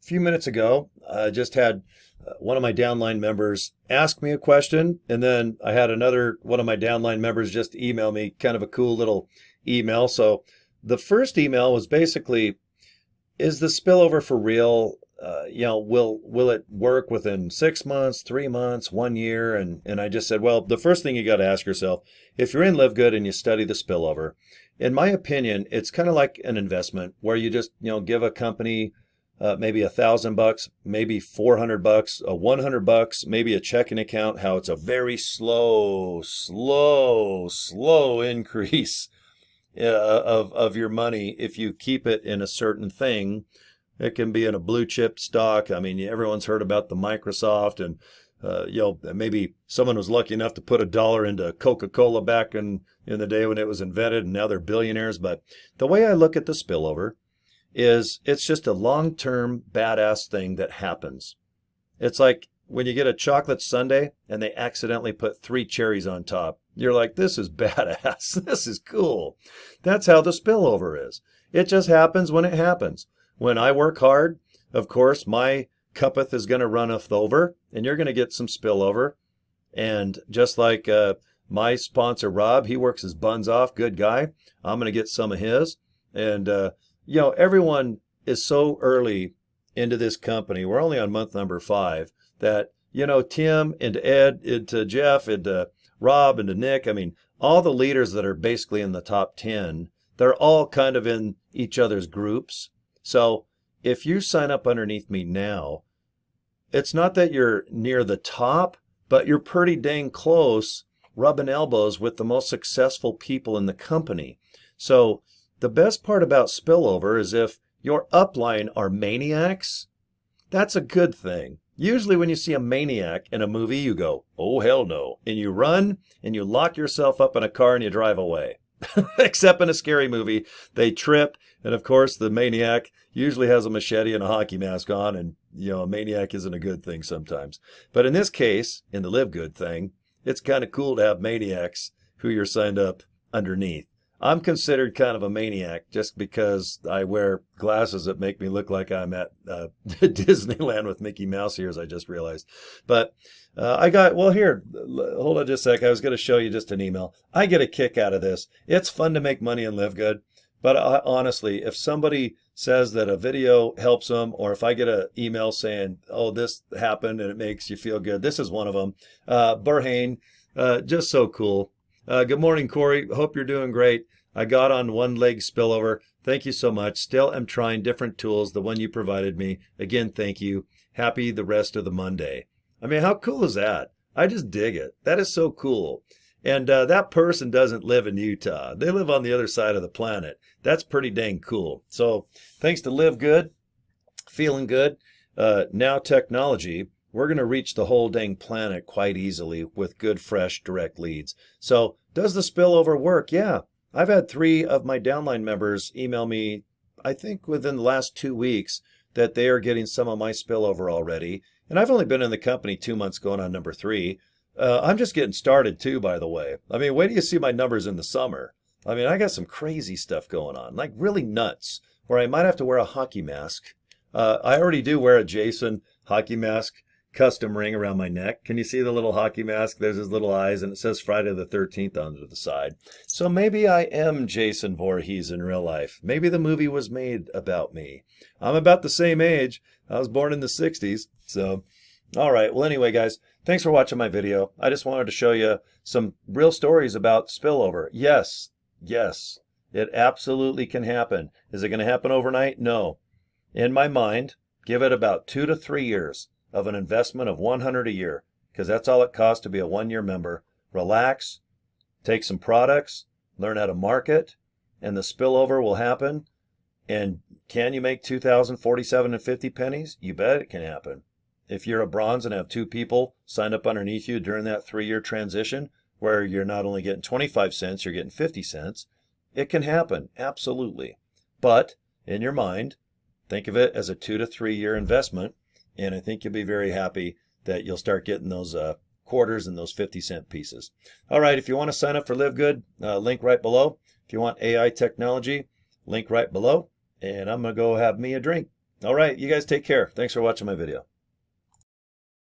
few minutes ago, I just had one of my downline members ask me a question, and then I had another one of my downline members just email me kind of a cool little email. So the first email was basically, is the spillover for real? Will it work within 6 months, 3 months, 1 year? And I just said, well, the first thing you got to ask yourself, if you're in LiveGood and you study the spillover, in my opinion, it's kind of like an investment where you just give a company maybe $1,000, maybe $400, $100, maybe a checking account. How it's a very slow increase of your money if you keep it in a certain thing. It can be in a blue chip stock. I mean, everyone's heard about the Microsoft, and maybe someone was lucky enough to put $1 into Coca-Cola back in the day when it was invented, and now they're billionaires. But the way I look at the spillover is it's just a long-term badass thing that happens. It's like when you get a chocolate sundae and they accidentally put 3 cherries on top. You're like, this is badass. This is cool. That's how the spillover is. It just happens when it happens. When I work hard, of course, my cuppeth is going to runneth over, and you're going to get some spillover. And just like my sponsor, Rob, he works his buns off, good guy. I'm going to get some of his. And, everyone is so early into this company. We're only on month number 5 that, Tim and Ed and to Jeff and to Rob and to Nick, I mean, all the leaders that are basically in the top 10, they're all kind of in each other's groups. So if you sign up underneath me now, it's not that you're near the top, but you're pretty dang close, rubbing elbows with the most successful people in the company. So the best part about spillover is if your upline are maniacs, that's a good thing. Usually when you see a maniac in a movie, you go, oh, hell no. And you run and you lock yourself up in a car and you drive away. Except in a scary movie, they trip. And of course, the maniac usually has a machete and a hockey mask on. And, a maniac isn't a good thing sometimes. But in this case, in the LiveGood thing, it's kind of cool to have maniacs who you're signed up underneath. I'm considered kind of a maniac just because I wear glasses that make me look like I'm at Disneyland with Mickey Mouse ears, I just realized. But here, hold on just a sec. I was going to show you just an email. I get a kick out of this. It's fun to make money and live good. But honestly, if somebody says that a video helps them, or if I get an email saying, oh, this happened and it makes you feel good, this is one of them. Burhane, just so cool. Good morning, Corey. Hope you're doing great. I got on one leg spillover. Thank you so much. Still am trying different tools. The one you provided me. Again, thank you. Happy the rest of the Monday. I mean, how cool is that? I just dig it. That is so cool. And that person doesn't live in Utah. They live on the other side of the planet. That's pretty dang cool. So thanks to LiveGood, feeling good. Now technology. We're going to reach the whole dang planet quite easily with good, fresh, direct leads. So does the spillover work? Yeah. I've had 3 of my downline members email me, I think within the last 2 weeks, that they are getting some of my spillover already. And I've only been in the company 2 months going on number 3. I'm just getting started too, by the way. I mean, wait till you see my numbers in the summer. I mean, I got some crazy stuff going on, like really nuts, where I might have to wear a hockey mask. I already do wear a Jason hockey mask custom ring around my neck. Can you see the little hockey mask? There's his little eyes, and it says Friday the 13th on the side. So maybe I am Jason Voorhees in real life. Maybe the movie was made about me. I'm about the same age. I was born in the 60s. So, all right. Well, anyway, guys, thanks for watching my video. I just wanted to show you some real stories about spillover. Yes, it absolutely can happen. Is it going to happen overnight? No. In my mind, give it about 2 to 3 years of an investment of $100 a year, because that's all it costs to be a 1-year member. Relax, take some products, learn how to market, and the spillover will happen. And can you make 2,047.50 pennies? You bet it can happen. If you're a bronze and have 2 people signed up underneath you during that 3-year transition, where you're not only getting 25 cents, you're getting 50 cents, it can happen, absolutely. But in your mind, think of it as a 2 to 3 year investment. And I think you'll be very happy that you'll start getting those quarters and those 50-cent pieces. All right, if you want to sign up for LiveGood, link right below. If you want AI technology, link right below. And I'm going to go have me a drink. All right, you guys take care. Thanks for watching my video.